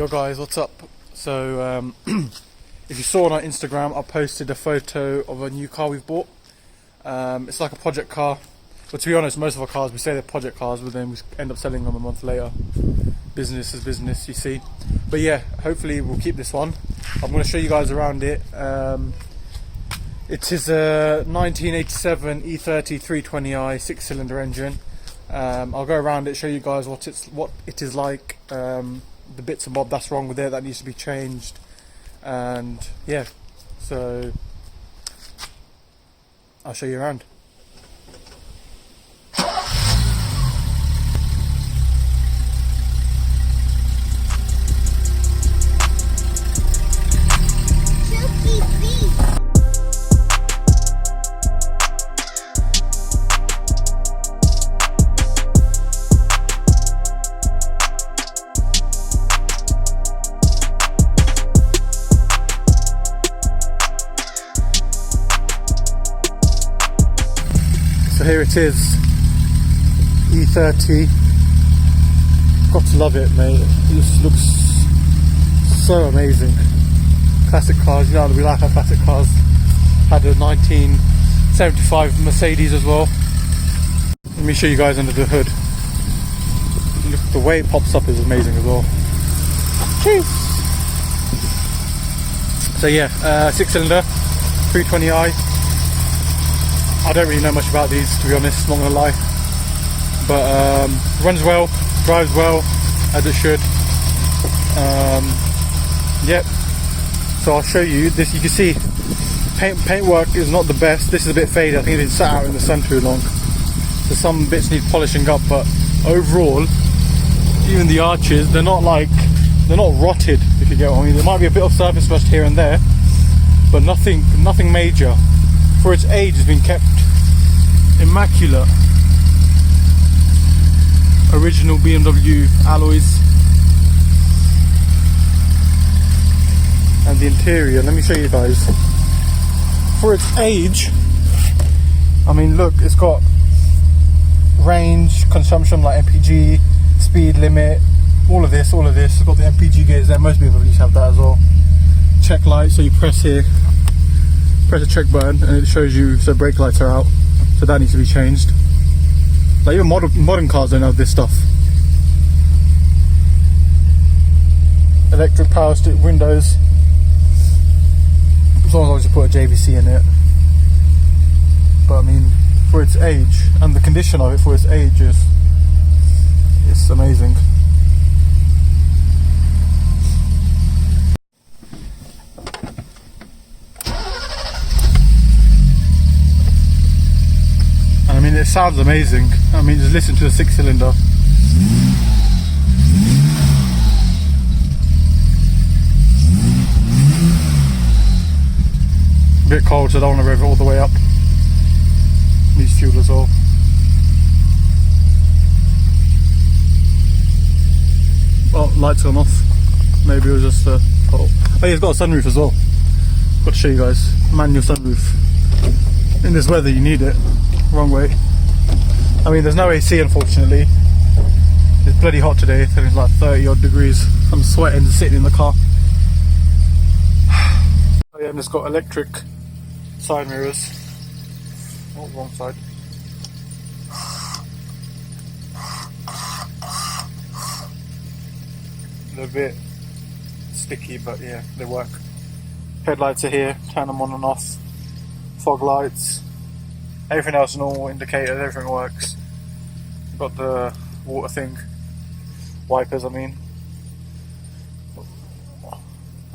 Yo guys, what's up? So if you saw on our Instagram, I posted a photo of a new car we've bought. It's like a project car, but to be honest, most of our cars, we say they're project cars, but then we end up selling them a month later. Business is business, you see. But yeah, hopefully we'll keep this one. I'm going to show you guys around it. It is a 1987 E30 320i 6-cylinder engine. I'll go around it, show you guys what it is like, the bits and bobs that's wrong with it that needs to be changed, and yeah, so I'll show you around. So here it is, E30. Got to love it, mate. It just looks so amazing. Classic cars, you know, we like our classic cars. Had a 1975 Mercedes as well. Let me show you guys under the hood. Look, the way it pops up is amazing as well. Cheers. So yeah, 6-cylinder, 320i. I don't really know much about these, to be honest, not gonna lie, but runs well, drives well, as it should. Yep. So I'll show you this. You can see paintwork is not the best. This is a bit faded. I think it's been sat out in the sun too long, so some bits need polishing up. But overall, even the arches, they're not rotted, if you get what I mean. There might be a bit of surface rust here and there, but nothing major. For its age, it's been kept immaculate. Original Bmw alloys. And the interior, let me show you guys. For its age, I mean, look, it's got range, consumption like MPG, speed limit, all of this. It's got the MPG gears there. Most BMWs have that as well. Check light, so you press here, press a check button and it shows you, so brake lights are out, so that needs to be changed. Like even modern cars don't have this stuff. Electric power stick windows, as long as I just put a JVC in it. But I mean, for its age and the condition of it for its age, it's amazing. I mean, it sounds amazing. I mean, just listen to the 6-cylinder. A bit cold, so I don't want to rev it all the way up. Needs fuel as well. Oh, lights gone off. Maybe it was just oh yeah, it's got a sunroof as well. Got to show you guys. Manual sunroof. In this weather, you need it. Wrong way. I mean, there's no AC, unfortunately. It's bloody hot today. I think it's like 30 odd degrees. I'm sweating sitting in the car. Oh yeah, and it's got electric side mirrors. Oh, wrong side. A little bit sticky, but yeah, they work. Headlights are here. Turn them on and off. Fog lights. Everything else, normal indicators, everything works. Got the water thing, wipers, I mean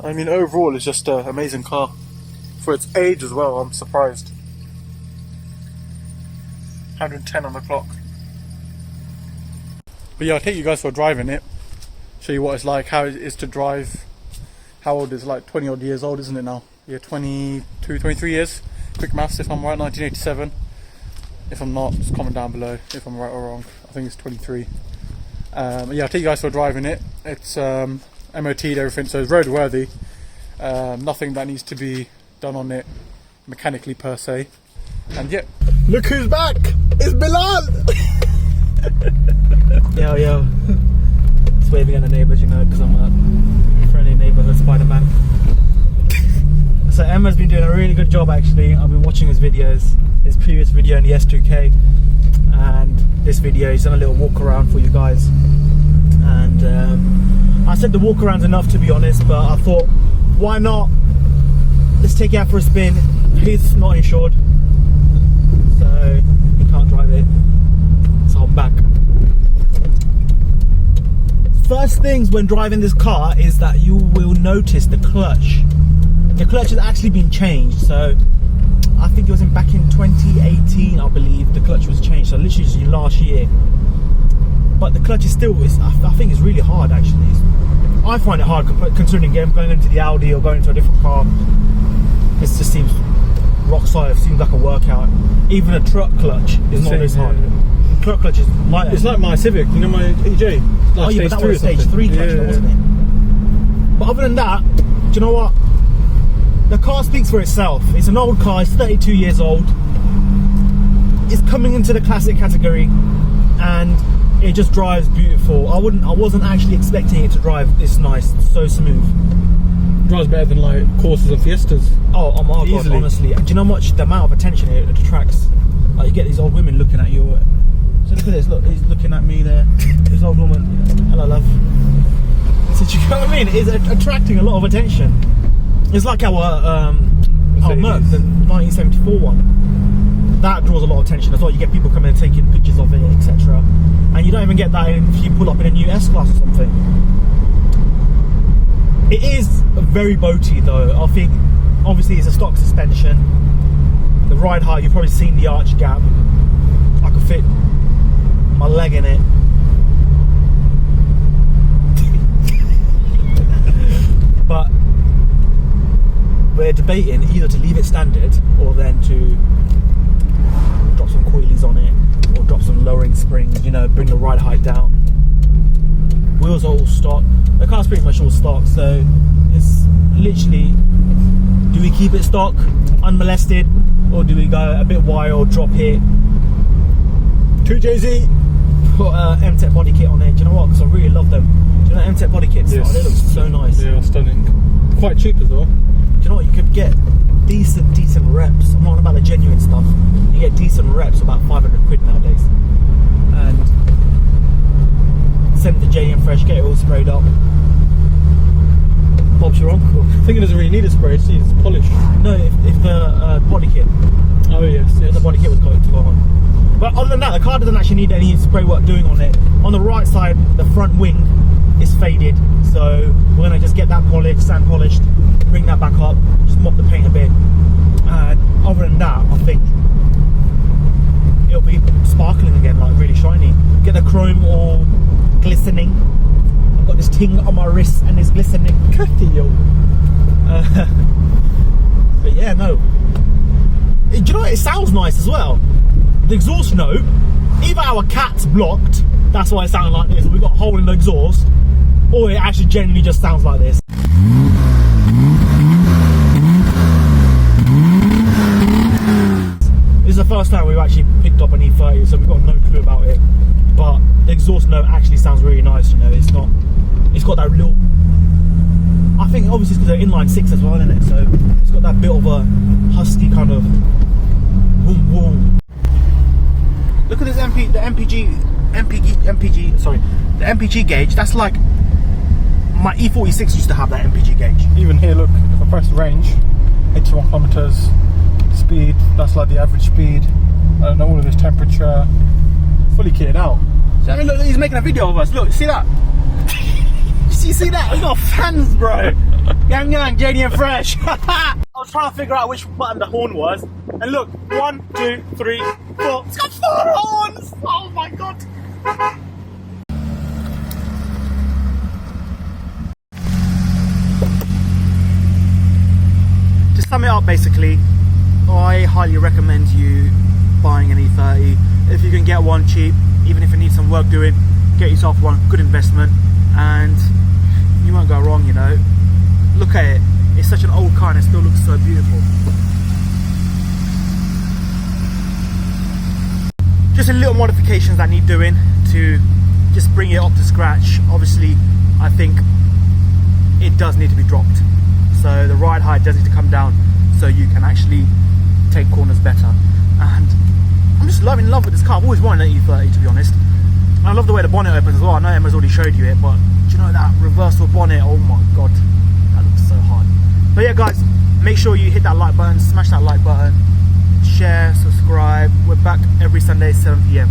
overall it's just an amazing car. For its age as well, I'm surprised. 110 on the clock. But yeah, I'll take you guys for a drive in it, show you what it's like, how it is to drive. How old is it? Like 20 odd years old, isn't it now? Yeah, 22, 23 years. Quick maths if I'm right, 1987. If I'm not, just comment down below if I'm right or wrong. I think it's 23. Yeah, I'll take you guys for a drive in it. It's MOT'd everything, so it's roadworthy. Nothing that needs to be done on it mechanically per se. And yeah, look who's back! It's Bilal! Yo. waving at the neighbours, you know, because I'm a friendly neighbourhood Spider-Man. So Emma's been doing a really good job actually. I've been watching his videos, his previous video in the S2K, and this video. He's done a little walk around for you guys. And I said the walk around's enough, to be honest, but I thought, why not? Let's take it out for a spin. He's not insured, so he can't drive it. So I'm back. First things when driving this car is that you will notice the clutch. The clutch has actually been changed. So I think it was back in 2018, I believe, the clutch was changed. So literally just last year. But the clutch is still, I think it's really hard actually. I find it hard considering going into the Audi or going into a different car. It just seems rock solid, seems like a workout. Even a truck clutch is not this hard. The truck clutch is lighter. It's like my Civic, you know, my EJ. Like oh yeah, but that was stage 3 clutch, though, wasn't it? But other than that, do you know what? The car speaks for itself. It's an old car, it's 32 years old. It's coming into the classic category, and it just drives beautiful. I wasn't actually expecting it to drive this nice, so smooth. Drives better than like Corsas and Fiestas. Oh my god, honestly. And do you know how much the amount of attention it attracts? Like you get these old women looking at you. So look at this, look, he's looking at me there. This old woman. Hello, love. So do you know what I mean? It's attracting a lot of attention. It's like our Merc, the 1974 one. That draws a lot of attention. That's why you get people coming and taking pictures of it, etc. And you don't even get that if you pull up in a new S-Class or something. It is very boaty though. I think obviously it's a stock suspension. The ride height, you've probably seen the arch gap. I could fit my leg in it. But we're debating either to leave it standard or then to drop some coilies on it or drop some lowering springs, you know, bring the ride height down. Wheels are all stock. The car's pretty much all stock, so it's literally, do we keep it stock, unmolested, or do we go a bit wild, drop it, 2JZ, put M-Tech body kit on it? Do you know what? Because I really love them. Do you know M-Tech body kits? Yes. Oh, they look so nice. Yeah, stunning. Quite cheap as well. Do you know what? You could get decent reps. I'm not about the genuine stuff. You get decent reps about 500 quid nowadays. And send it to JDMfresh, get it all sprayed up. Bob's your uncle. I think it doesn't really need a spray, it needs polish. No, if the body kit. Oh yes. If the body kit was going to go on. But other than that, the car doesn't actually need any spray work doing on it. On the right side, the front wing is faded, so we're gonna just get that polished, sand polished, bring that back up, just mop the paint a bit. And other than that, I think it'll be sparkling again, like really shiny. Get the chrome all glistening. I've got this ting on my wrist and it's glistening. But yeah, no. Do you know what? It sounds nice as well. The exhaust note, either our cat's blocked, that's why it sounds like this, we've got a hole in the exhaust, or it actually genuinely just sounds like this. This is the first time we've actually picked up an E30, so we've got no clue about it. But the exhaust note actually sounds really nice, you know, it's got that little, I think obviously it's because they're inline 6 as well, isn't it? So it's got that bit of a husky kind of boom boom. Look at this the MPG gauge. That's like my E46 used to have that MPG gauge. Even here, look, if I press range, 81 kilometers, speed, that's like the average speed. I don't know, all of this temperature, fully kitted out. So, I mean, look, he's making a video of us. Look, see that? You see that? We got fans, bro. Gang, JDMfresh. I was trying to figure out which button the horn was, and look, 1, 2, 3, 4. It's got 4 horns. Oh my god. To sum it up, basically, I highly recommend you buying an E30. If you can get one cheap, even if it needs some work doing, get yourself one. Good investment, and you won't go wrong, you know. Look at it, it's such an old car and it still looks so beautiful. Just a little modifications that need doing to just just bring it up to scratch. Obviously, I think it does need to be dropped. So the ride height does need to come down so you can actually take corners better. And I'm just in love with this car. I've always wanted an E30, to be honest. And I love the way the bonnet opens as well. I know Emma's already showed you it, but do you know that reversal bonnet? Oh my god, that looks so hard. But yeah, guys, make sure you hit that like button, smash that like button, share, subscribe. We're back every Sunday 7 PM.